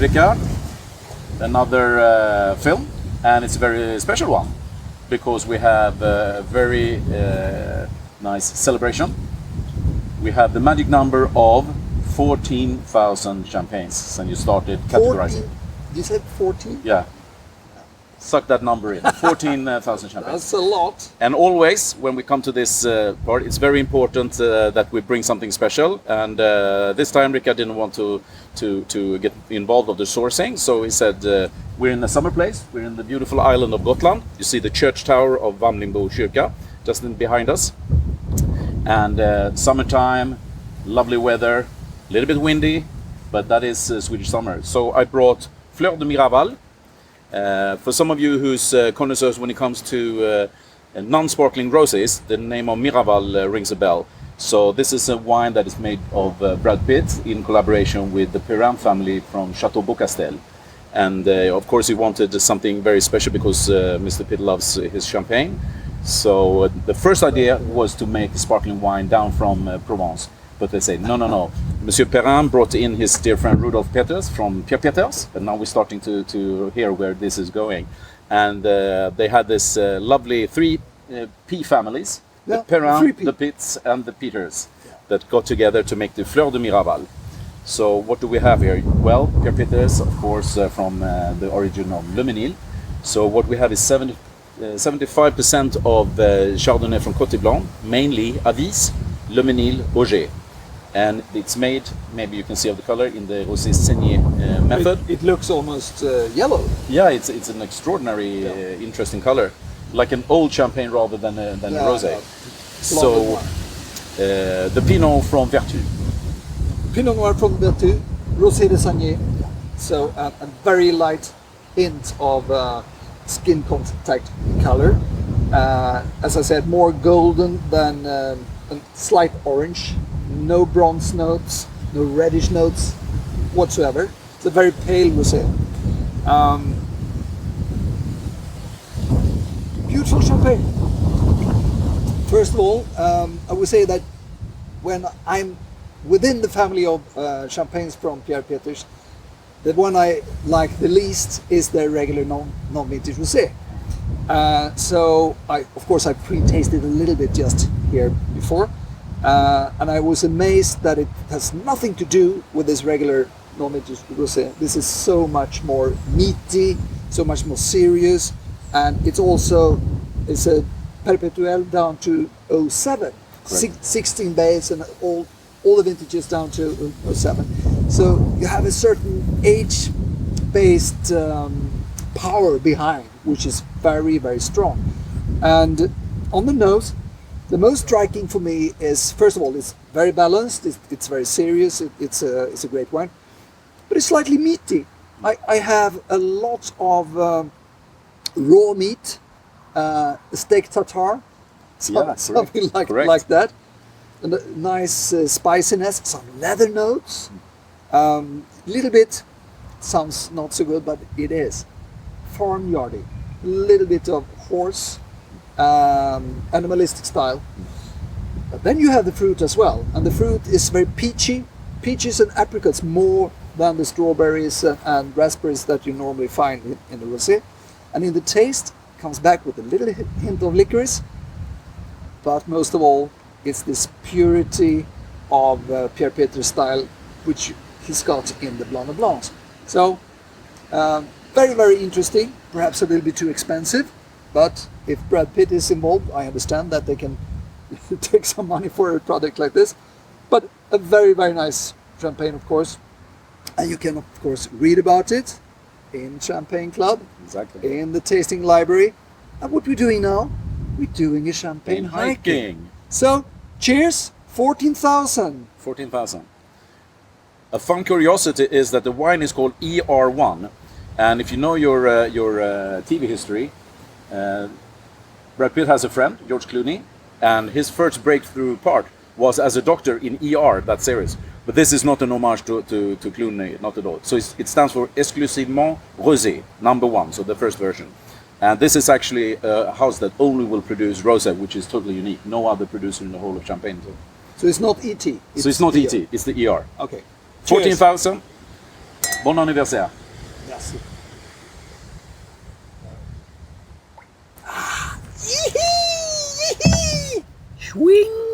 Richard, another film, and it's a very special one because we have a very nice celebration. We have the magic number of 14,000 champagnes, and you started categorizing. 14? You said 14? Yeah. Suck that number in. 14,000 champagnes. That's a lot. And always, when we come to this part, it's very important that we bring something special. And this time, Richard didn't want to get involved of the sourcing, so he said, we're in a summer place. We're in the beautiful island of Gotland. You see the church tower of Vamlingbo Kyrka just behind us. And summertime, lovely weather, a little bit windy, but that is Swedish summer. So I brought Fleur de Miraval. For some of you who's connoisseurs when it comes to non-sparkling rosés, the name of Miraval rings a bell. So this is a wine that is made of Brad Pitt in collaboration with the Perrin family from Chateau Beaucastel. And of course he wanted something very special because Mr. Pitt loves his champagne. So the first idea was to make sparkling wine down from Provence. But they say, no. Monsieur Perrin brought in his dear friend Rudolf Peters from Pierre Peters, and now we're starting to hear where this is going. And they had this lovely three P families, the Perrin, the Pitts, and the Peters, that got together to make the Fleur de Miraval. So what do we have here? Well, Pierre Peters, of course, from the origin of Le Mesnil. So what we have is 75% of Chardonnay from Côte Blanc, mainly Avis, Le Mesnil, Auger. And it's made, maybe you can see of the color, in the Rosé saigné method. It looks almost yellow. Yeah, it's an extraordinary, interesting color, like an old champagne rather than a rosé. So the Pinot from Vertu. Pinot Noir from Vertu, Rosé de Saigné. So a very light hint of skin contact color. As I said, more golden than a slight orange. No bronze notes, no reddish notes whatsoever. It's a very pale rosé. Beautiful champagne. First of all, I would say that when I'm within the family of champagnes from Pierre Peters, the one I like the least is their regular non-vintage rosé. So of course I pre-tasted a little bit just here before. And I was amazed that it has nothing to do with this regular non-vintage rosé. This is so much more meaty, so much more serious, and it's a perpetuel down to 07, 16 base, and all the vintages down to 07. So you have a certain age-based power behind, which is very, very strong. And on the nose, the most striking for me is, first of all, it's very balanced, it's very serious, it's a great wine, but it's slightly meaty. I have a lot of raw meat, steak tartare, something like that, and a nice spiciness, some leather notes, little bit, sounds not so good, but it is farmyardy, a little bit of horse, animalistic style. But then you have the fruit as well, and the fruit is very peachy, peaches and apricots more than the strawberries and raspberries that you normally find in the rosé. And in the taste, comes back with a little hint of licorice, but most of all, it's this purity of Pierre Peters style, which he's got in the Blanc de Blancs. So, very, very interesting, perhaps a little bit too expensive. But if Brad Pitt is involved, I understand that they can take some money for a product like this. But a very, very nice champagne, of course. And you can, of course, read about it in Champagne Club, in the tasting library. And what we're doing now, we're doing a champagne hiking. So, cheers, 14,000. 14,000. A fun curiosity is that the wine is called ER1. And if you know your TV history, Brad Pitt has a friend, George Clooney, and his first breakthrough part was as a doctor in ER, that series. But this is not an homage to Clooney, not at all. So it stands for Exclusivement Rosé, #1, so the first version. And this is actually a house that only will produce Rosé, which is totally unique. No other producer in the whole of Champagne. So it's not ET? So it's not ET, it's the ER. Okay. 14,000. Bon anniversaire. Merci. Swing!